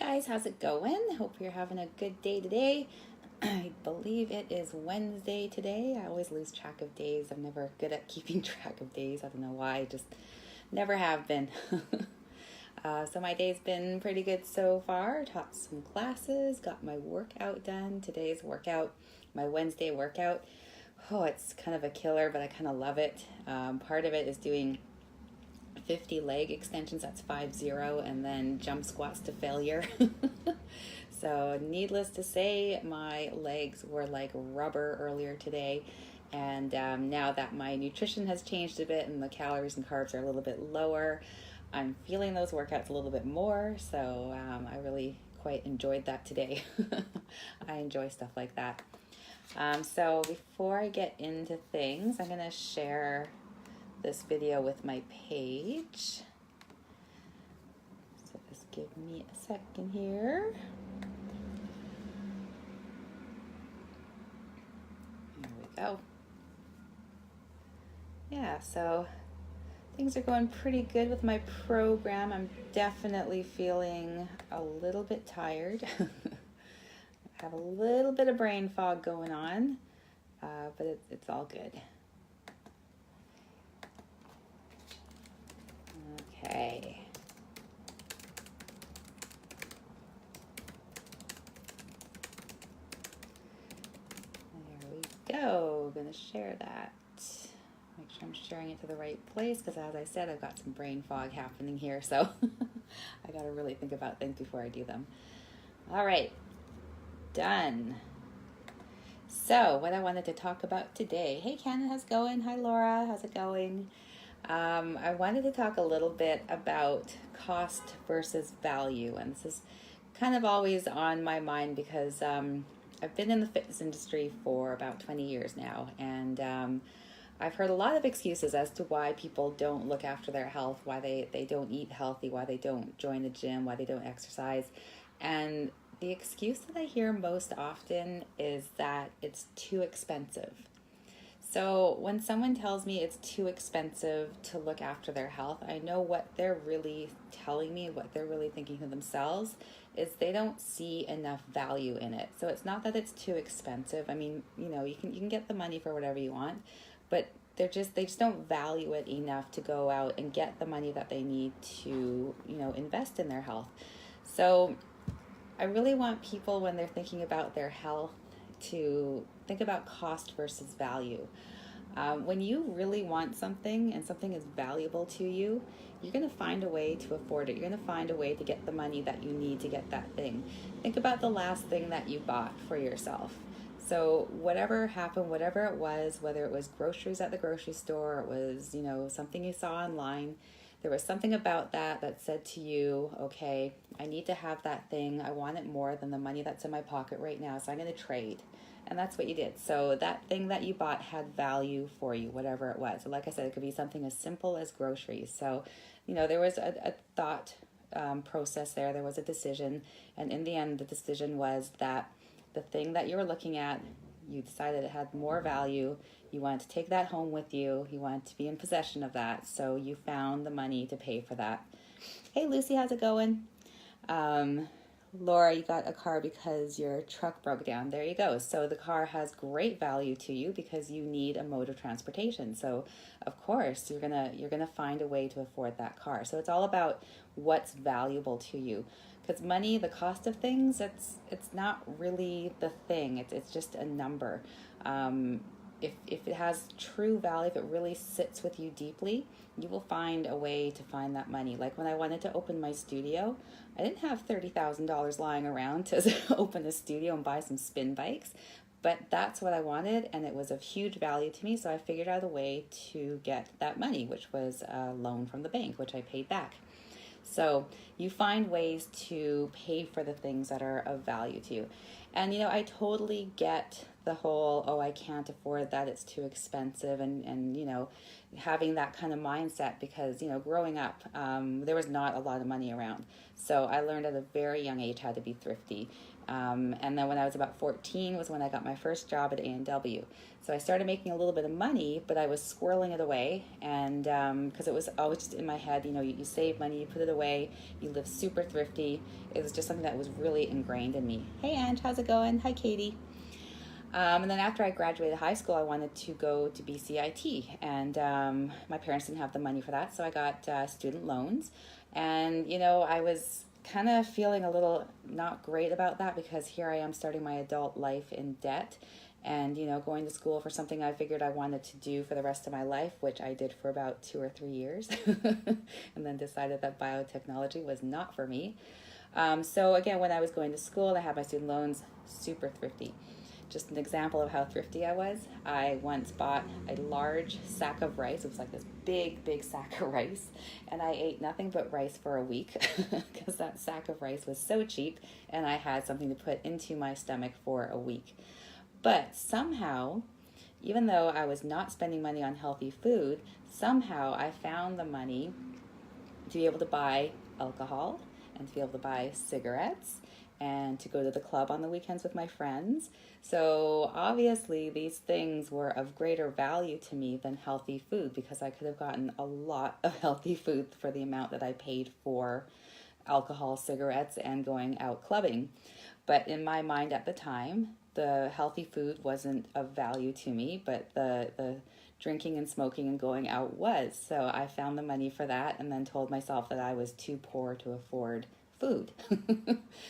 guys, how's it going? Hope you're having a good day today. I believe it is Wednesday today. I always lose track of days. I'm never good at keeping track of days. I don't know why, I just never have been. So my day's been pretty good so far. Taught some classes, got my workout done. Today's workout, my Wednesday workout. Oh, it's kind of a killer, but I kind of love it. Part of it is doing 50 leg extensions, that's 50, and then jump squats to failure. So needless to say, my legs were like rubber earlier today, and now that my nutrition has changed a bit and the calories and carbs are a little bit lower, I'm feeling those workouts a little bit more, so I really quite enjoyed that today. I enjoy stuff like that. So before I get into things, I'm going to share this video with my page. So just give me a second here. There we go. Yeah, so things are going pretty good with my program. I'm definitely feeling a little bit tired. I have a little bit of brain fog going on, but it's all good. Okay. There we go. I'm going to share that. Make sure I'm sharing it to the right place because, as I said, I've got some brain fog happening here, so I got to really think about things before I do them. All right. Done. So what I wanted to talk about today. Hey, Ken, how's it going? Hi, Laura. How's it going? I wanted to talk a little bit about cost versus value, and this is kind of always on my mind because I've been in the fitness industry for about 20 years now, and I've heard a lot of excuses as to why people don't look after their health, why they don't eat healthy, why they don't join the gym, why they don't exercise. And the excuse that I hear most often is that it's too expensive. So when someone tells me it's too expensive to look after their health, I know what they're really telling me, what they're really thinking to themselves is they don't see enough value in it. So it's not that it's too expensive. I mean, you know, you can get the money for whatever you want, but they just don't value it enough to go out and get the money that they need to, you know, invest in their health. So I really want people, when they're thinking about their health, to think about cost versus value. When you really want something and something is valuable to you, you're going to find a way to afford it. You're going to find a way to get the money that you need to get that thing. Think about the last thing that you bought for yourself. So whatever happened, whatever it was, whether it was groceries at the grocery store, it was, you know, something you saw online, there was something about that said to you, okay, I need to have that thing. I want it more than the money that's in my pocket right now, so I'm going to trade. And that's what you did. So that thing that you bought had value for you, whatever it was. So like I said, it could be something as simple as groceries. So, you know, there was a thought process there. There was a decision. And in the end, the decision was that the thing that you were looking at, you decided it had more value. You wanted to take that home with you. You wanted to be in possession of that. So you found the money to pay for that. Hey, Lucy, how's it going? Laura, you got a car because your truck broke down. There you go. So the car has great value to you because you need a mode of transportation. So of course you're gonna find a way to afford that car. So it's all about what's valuable to you. Because money, the cost of things, it's not really the thing. It's just a number. If it has true value, if it really sits with you deeply, you will find a way to find that money. Like when I wanted to open my studio, I didn't have $30,000 lying around to open a studio and buy some spin bikes, but that's what I wanted, and it was of huge value to me, so I figured out a way to get that money, which was a loan from the bank, which I paid back. So you find ways to pay for the things that are of value to you. And, you know, I totally get the whole, oh, I can't afford that, it's too expensive, and having that kind of mindset, because, growing up, there was not a lot of money around. So I learned at a very young age how to be thrifty. And then when I was about 14 was when I got my first job at A&W. So I started making a little bit of money, but I was squirreling it away. And because it was always just in my head, you save money, you put it away, you live super thrifty. It was just something that was really ingrained in me. Hey, Ange, how's it going? Hi, Katie. And then after I graduated high school, I wanted to go to BCIT. And my parents didn't have the money for that, so I got student loans. And, I was kind of feeling a little not great about that, because here I am starting my adult life in debt, and going to school for something I figured I wanted to do for the rest of my life, which I did for about 2 or 3 years, and then decided that biotechnology was not for me. So again, when I was going to school, I had my student loans, super thrifty. Just an example of how thrifty I was, I once bought a large sack of rice. It was like this big, big sack of rice. And I ate nothing but rice for a week because that sack of rice was so cheap, and I had something to put into my stomach for a week. But somehow, even though I was not spending money on healthy food, somehow I found the money to be able to buy alcohol and to be able to buy cigarettes and to go to the club on the weekends with my friends. So obviously these things were of greater value to me than healthy food, because I could have gotten a lot of healthy food for the amount that I paid for alcohol, cigarettes, and going out clubbing. But in my mind at the time, the healthy food wasn't of value to me, but the drinking and smoking and going out was. So I found the money for that, and then told myself that I was too poor to afford food.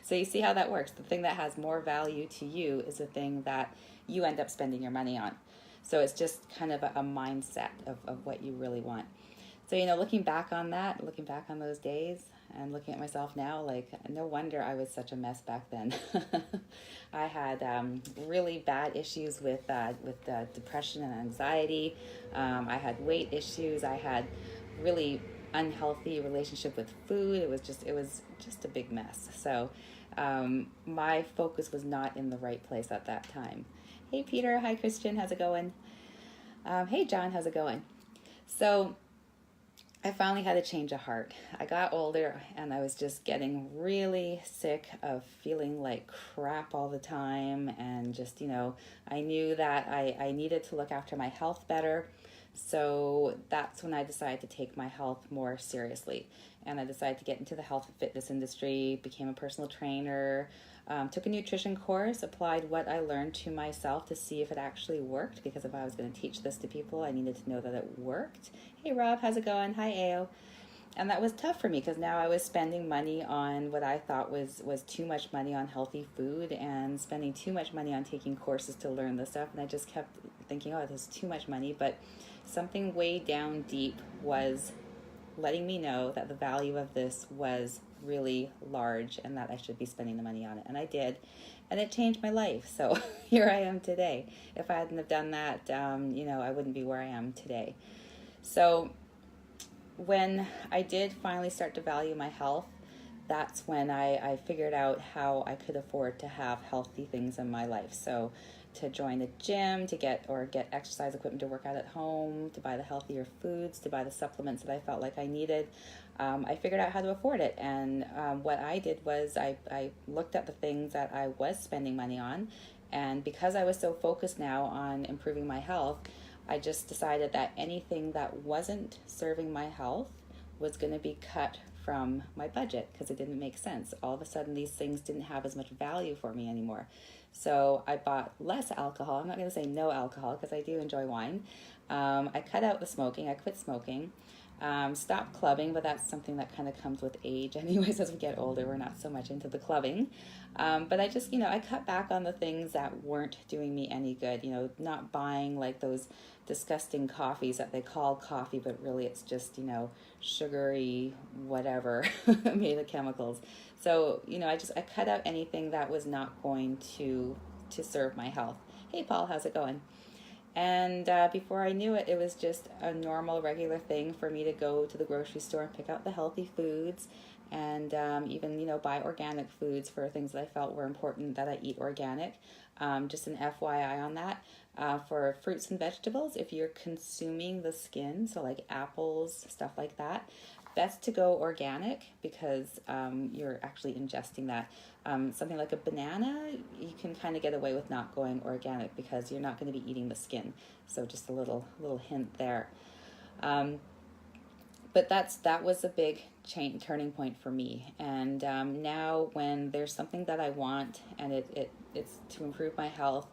So you see how that works. The thing that has more value to you is the thing that you end up spending your money on. So it's just kind of a mindset of what you really want. So, looking back on that, looking back on those days, and looking at myself now, like, no wonder I was such a mess back then. I had really bad issues with depression and anxiety. I had weight issues. I had really unhealthy relationship with food. It was just a big mess. So my focus was not in the right place at that time. Hey, Peter. Hi, Christian. How's it going? Hey, John. How's it going? So I finally had a change of heart. I got older, and I was just getting really sick of feeling like crap all the time. And just, I knew that I needed to look after my health better. So that's when I decided to take my health more seriously. And I decided to get into the health and fitness industry, became a personal trainer, took a nutrition course, applied what I learned to myself to see if it actually worked, because if I was going to teach this to people, I needed to know that it worked. Hey, Rob, how's it going? Hi, Ao. And that was tough for me, because now I was spending money on what I thought was too much money on healthy food, and spending too much money on taking courses to learn this stuff. And I just kept thinking, oh, this is too much money. But something way down deep was letting me know that the value of this was really large, and that I should be spending the money on it. And I did, and it changed my life. So here I am today. If I hadn't have done that, I wouldn't be where I am today. So when I did finally start to value my health, that's when I figured out how I could afford to have healthy things in my life. So to join a gym, to get exercise equipment to work out at home, to buy the healthier foods, to buy the supplements that I felt like I needed. I figured out how to afford it. And what I did was I looked at the things that I was spending money on. And because I was so focused now on improving my health, I just decided that anything that wasn't serving my health was going to be cut from my budget, because it didn't make sense. All of a sudden, these things didn't have as much value for me anymore. So I bought less alcohol. I'm not going to say no alcohol, because I do enjoy wine. I cut out the smoking. I quit smoking. Stopped clubbing, but that's something that kind of comes with age. Anyways, as we get older, we're not so much into the clubbing. But I just, I cut back on the things that weren't doing me any good. Not buying like those disgusting coffees that they call coffee, but really it's just, sugary whatever made of chemicals. So, I cut out anything that was not going to serve my health. Hey, Paul, how's it going? And before I knew it, it was just a normal, regular thing for me to go to the grocery store and pick out the healthy foods, and even, buy organic foods for things that I felt were important that I eat organic. Just an FYI on that. For fruits and vegetables, if you're consuming the skin, so like apples, stuff like that, best to go organic because you're actually ingesting that. Something like a banana, you can kind of get away with not going organic because you're not going to be eating the skin. So just a little hint there. But that was a big turning point for me. And now when there's something that I want and it's to improve my health,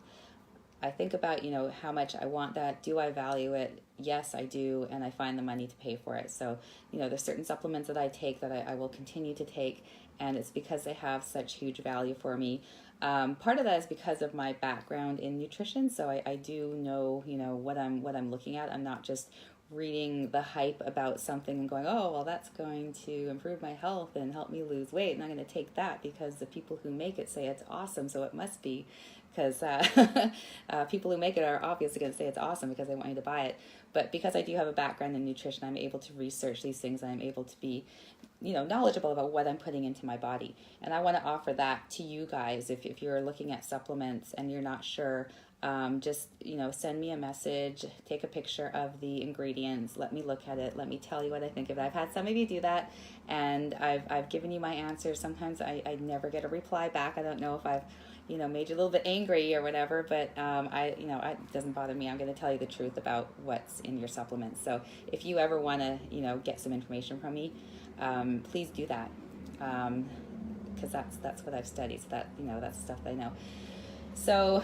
I think about, how much I want that. Do I value it? Yes, I do. And I find the money to pay for it. So, there's certain supplements that I take that I will continue to take. And it's because they have such huge value for me. Part of that is because of my background in nutrition. So I do know, what I'm looking at. I'm not just reading the hype about something and going, oh, well, that's going to improve my health and help me lose weight. And I'm going to take that because the people who make it say it's awesome. So it must be, because people who make it are obviously going to say it's awesome because they want you to buy it. But because I do have a background in nutrition, I'm able to research these things and I'm able to be, knowledgeable about what I'm putting into my body. And I want to offer that to you guys. If you're looking at supplements and you're not sure, just, send me a message, take a picture of the ingredients, let me look at it, let me tell you what I think of it. I've had some of you do that, and I've given you my answers. Sometimes I never get a reply back. I don't know if I've, made you a little bit angry or whatever, but it doesn't bother me. I'm going to tell you the truth about what's in your supplements. So if you ever want to, get some information from me, please do that, because that's what I've studied. So that, that's stuff I know. So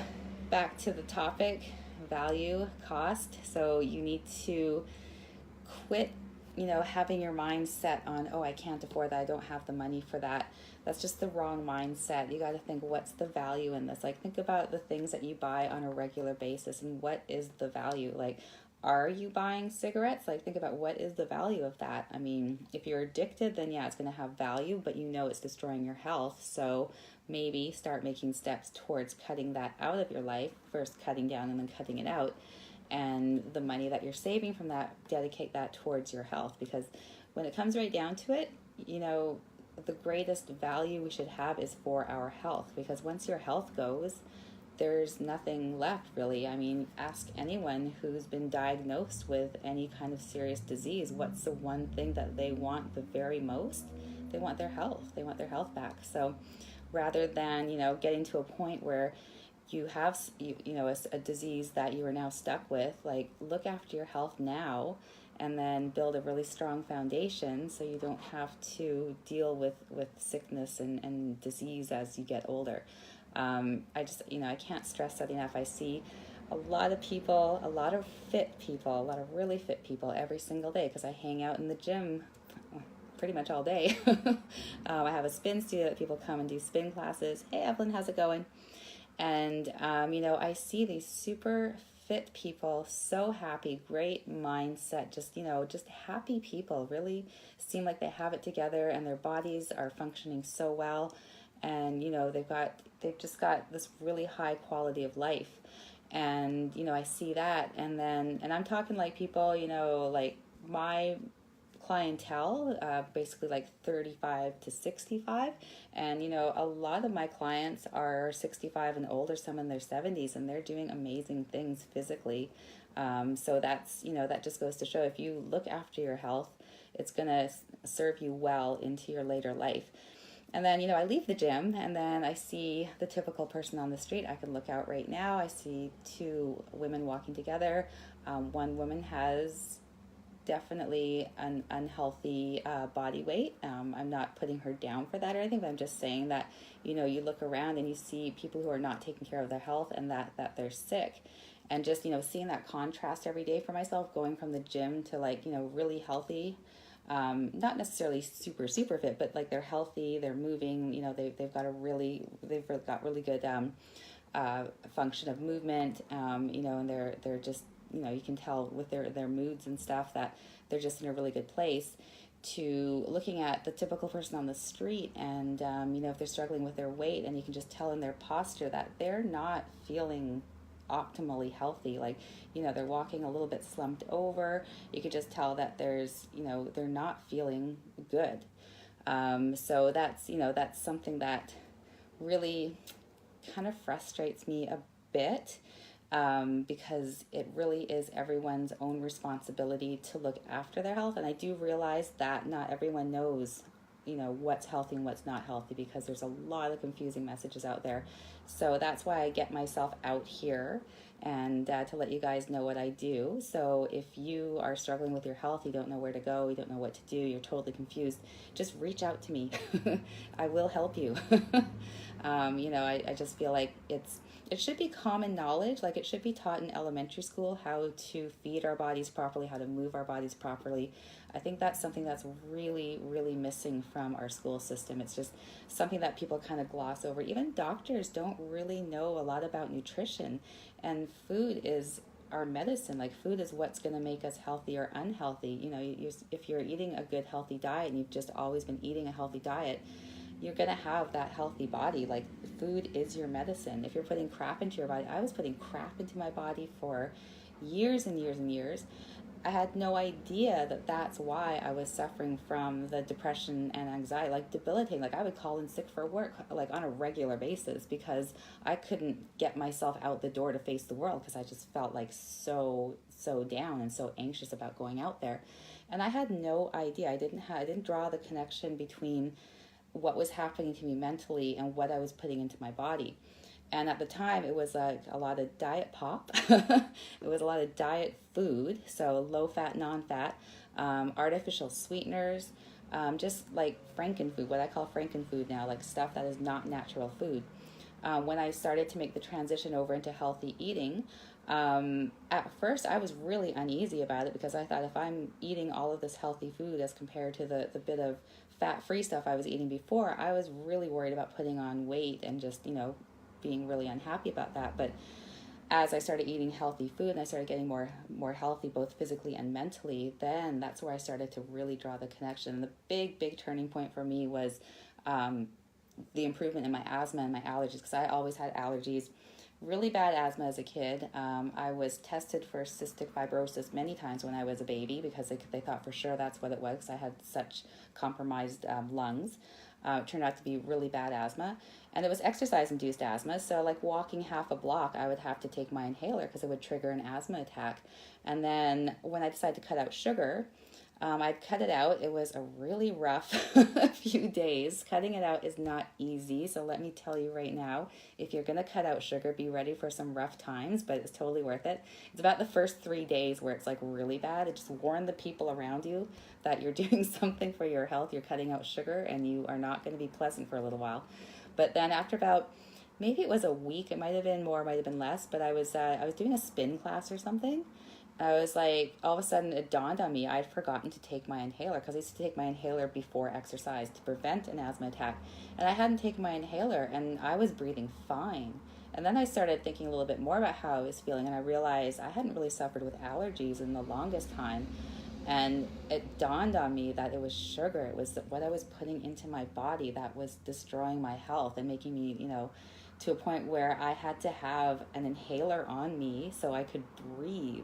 back to the topic, value, cost. So you need to quit, having your mind set on, oh, I can't afford that, I don't have the money for that. That's just the wrong mindset. You got to think, what's the value in this? Like, think about the things that you buy on a regular basis and what is the value? Like, are you buying cigarettes? Like, think about what is the value of that. I mean, if you're addicted, then yeah, it's going to have value, but it's destroying your health. So maybe start making steps towards cutting that out of your life, first cutting down and then cutting it out. And the money that you're saving from that, dedicate that towards your health. Because when it comes right down to it, the greatest value we should have is for our health. Because once your health goes, there's nothing left, really. I mean, ask anyone who's been diagnosed with any kind of serious disease, what's the one thing that they want the very most? They want their health. They want their health back. So rather than, getting to a point where you have, a disease that you are now stuck with, like, look after your health now and then build a really strong foundation so you don't have to deal with sickness and disease as you get older. I can't stress that enough. I see a lot of people, a lot of really fit people every single day because I hang out in the gym pretty much all day. I have a spin studio that people come and do spin classes. Hey, Evelyn, how's it going? And, I see these super fit people, so happy, great mindset, just happy people, really seem like they have it together and their bodies are functioning so well. And, they've just got this really high quality of life. And, I see that. And I'm talking like people, like my clientele, basically like 35 to 65. And, a lot of my clients are 65 and older, some in their 70s, and they're doing amazing things physically. So that's, that just goes to show if you look after your health, it's going to serve you well into your later life. And then, I leave the gym and then I see the typical person on the street. I can look out right now. I see two women walking together. One woman has definitely an unhealthy body weight. I'm not putting her down for that or anything, but I'm just saying that, you look around and you see people who are not taking care of their health and that they're sick. And just, seeing that contrast every day for myself, going from the gym to like, really healthy. Not necessarily super fit, but like they're healthy, they're moving, they've got really good function of movement, and they're just, you can tell with their moods and stuff that they're just in a really good place, to looking at the typical person on the street and, if they're struggling with their weight, and you can just tell in their posture that they're not feeling optimally healthy. Like, they're walking a little bit slumped over. You could just tell that there's, they're not feeling good. So that's something that really kind of frustrates me a bit, because it really is everyone's own responsibility to look after their health. And I do realize that not everyone knows, what's healthy and what's not healthy, because there's a lot of confusing messages out there. So that's why I get myself out here, and to let you guys know what I do. So if you are struggling with your health, you don't know where to go, you don't know what to do, you're totally confused, just reach out to me. I will help you. I just feel like it should be common knowledge. Like, it should be taught in elementary school how to feed our bodies properly, how to move our bodies properly. I think that's something that's really, really missing from our school system. It's just something that people kind of gloss over. Even doctors don't really know a lot about nutrition, and food is our medicine. Like, food is what's going to make us healthy or unhealthy. If you're eating a good, healthy diet, and you've just always been eating a healthy diet, you're going to have that healthy body. Like, food is your medicine. If you're putting crap into your body, I was putting crap into my body for years and years and years. I had no idea that that's why I was suffering from the depression and anxiety, like debilitating. Like, I would call in sick for work, like on a regular basis, because I couldn't get myself out the door to face the world, because I just felt like so down and so anxious about going out there. And I had no idea. I didn't draw the connection between what was happening to me mentally and what I was putting into my body. And at the time, it was like a lot of diet pop. It was a lot of diet food, so low fat, non-fat, artificial sweeteners, just like frankenfood, what I call frankenfood now, like stuff that is not natural food. When I started to make the transition over into healthy eating, at first I was really uneasy about it, because I thought, if I'm eating all of this healthy food as compared to the bit of fat-free stuff I was eating before, I was really worried about putting on weight and just, being really unhappy about that. But as I started eating healthy food and I started getting more healthy, both physically and mentally, then that's where I started to really draw the connection. And the big turning point for me was the improvement in my asthma and my allergies, because I always had allergies, really bad asthma as a kid. I was tested for cystic fibrosis many times when I was a baby, because they thought for sure that's what it was, because I had such compromised lungs. It turned out to be really bad asthma, and it was exercise-induced asthma. So like walking half a block, I would have to take my inhaler, because it would trigger an asthma attack. And then when I decided to cut out sugar, I'd cut it out. It was a really rough few days. Cutting it out is not easy. So let me tell you right now, if you're going to cut out sugar, be ready for some rough times, but it's totally worth it. It's about the first 3 days where it's like really bad. It just warn the people around you that you're doing something for your health. You're cutting out sugar, and you are not going to be pleasant for a little while. But then after about, maybe it was a week, it might have been more, it might have been less, but I was doing a spin class or something. I was like, all of a sudden it dawned on me, I'd forgotten to take my inhaler, because I used to take my inhaler before exercise to prevent an asthma attack. And I hadn't taken my inhaler, and I was breathing fine. And then I started thinking a little bit more about how I was feeling, and I realized I hadn't really suffered with allergies in the longest time. And it dawned on me that it was sugar. It was what I was putting into my body that was destroying my health and making me, to a point where I had to have an inhaler on me so I could breathe.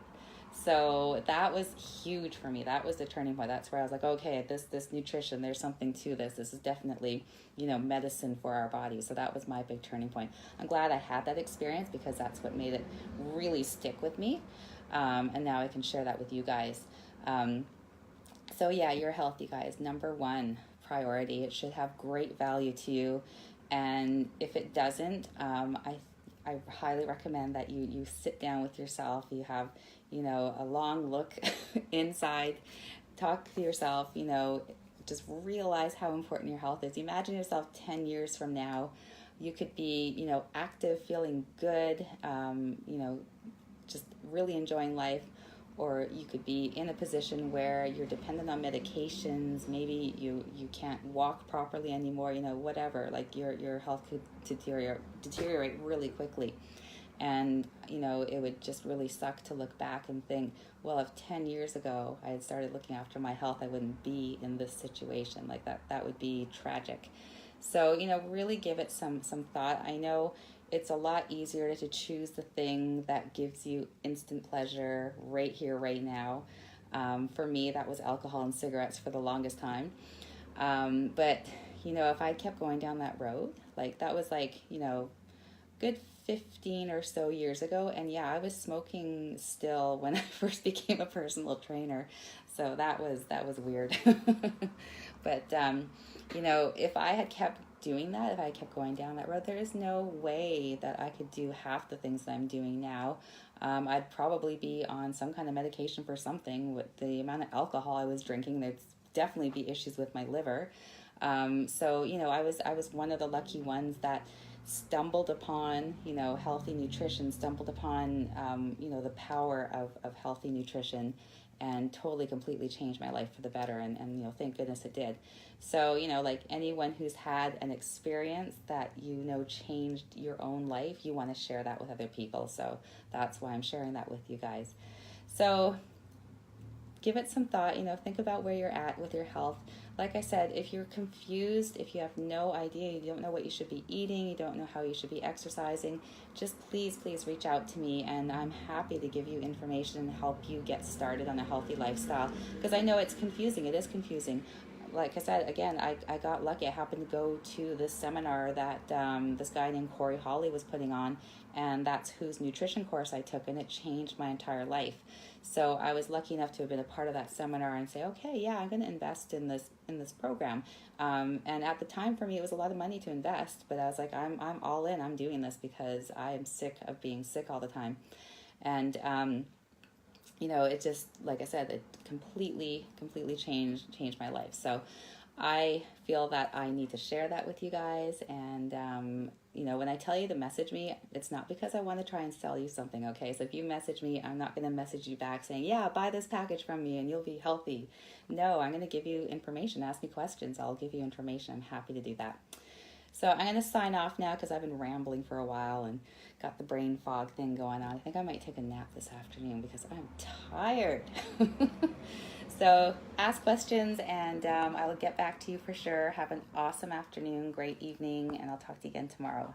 So that was huge for me. That was the turning point. That's where I was like, okay, this nutrition, there's something to this. This is definitely, medicine for our bodies. So that was my big turning point. I'm glad I had that experience, because that's what made it really stick with me. And now I can share that with you guys. So yeah, your health, you guys, number one priority. It should have great value to you. And if it doesn't, I highly recommend that you sit down with yourself. You have, a long look inside, talk to yourself, just realize how important your health is. Imagine yourself 10 years from now. You could be, active, feeling good, just really enjoying life. Or you could be in a position where you're dependent on medications. Maybe you can't walk properly anymore, whatever. Like your health could deteriorate really quickly. And, it would just really suck to look back and think, well, if 10 years ago I had started looking after my health, I wouldn't be in this situation. Like that would be tragic. So, really give it some thought. I know it's a lot easier to choose the thing that gives you instant pleasure right here, right now. For me, that was alcohol and cigarettes for the longest time. But, if I kept going down that road, like that was like, good 15 or so years ago. And yeah, I was smoking still when I first became a personal trainer. So that was weird. But, if I had kept doing that, if I kept going down that road, there is no way that I could do half the things that I'm doing now. I'd probably be on some kind of medication for something. With the amount of alcohol I was drinking, there'd definitely be issues with my liver. So I was one of the lucky ones that stumbled upon healthy nutrition, stumbled upon the power of healthy nutrition, and totally completely changed my life for the better. And thank goodness it did. So like anyone who's had an experience that changed your own life, you want to share that with other people. So that's why I'm sharing that with you guys. So give it some thought, think about where you're at with your health. Like I said, if you're confused, if you have no idea, you don't know what you should be eating, you don't know how you should be exercising, just please reach out to me, and I'm happy to give you information and help you get started on a healthy lifestyle, because I know it's confusing. It is confusing. Like I said, again, I got lucky. I happened to go to this seminar that this guy named Corey Hawley was putting on, and that's whose nutrition course I took, and it changed my entire life. So I was lucky enough to have been a part of that seminar and say, okay, yeah, I'm going to invest in this program. And at the time, for me, it was a lot of money to invest, but I was like, I'm all in. I'm doing this because I am sick of being sick all the time. And it just, like I said, it completely changed my life. So I feel that I need to share that with you guys. And, when I tell you to message me, it's not because I want to try and sell you something, okay? So if you message me, I'm not going to message you back saying, yeah, buy this package from me and you'll be healthy. No, I'm going to give you information. Ask me questions. I'll give you information. I'm happy to do that. So I'm going to sign off now because I've been rambling for a while and got the brain fog thing going on. I think I might take a nap this afternoon because I'm tired. So ask questions, and I will get back to you for sure. Have an awesome afternoon, great evening, and I'll talk to you again tomorrow.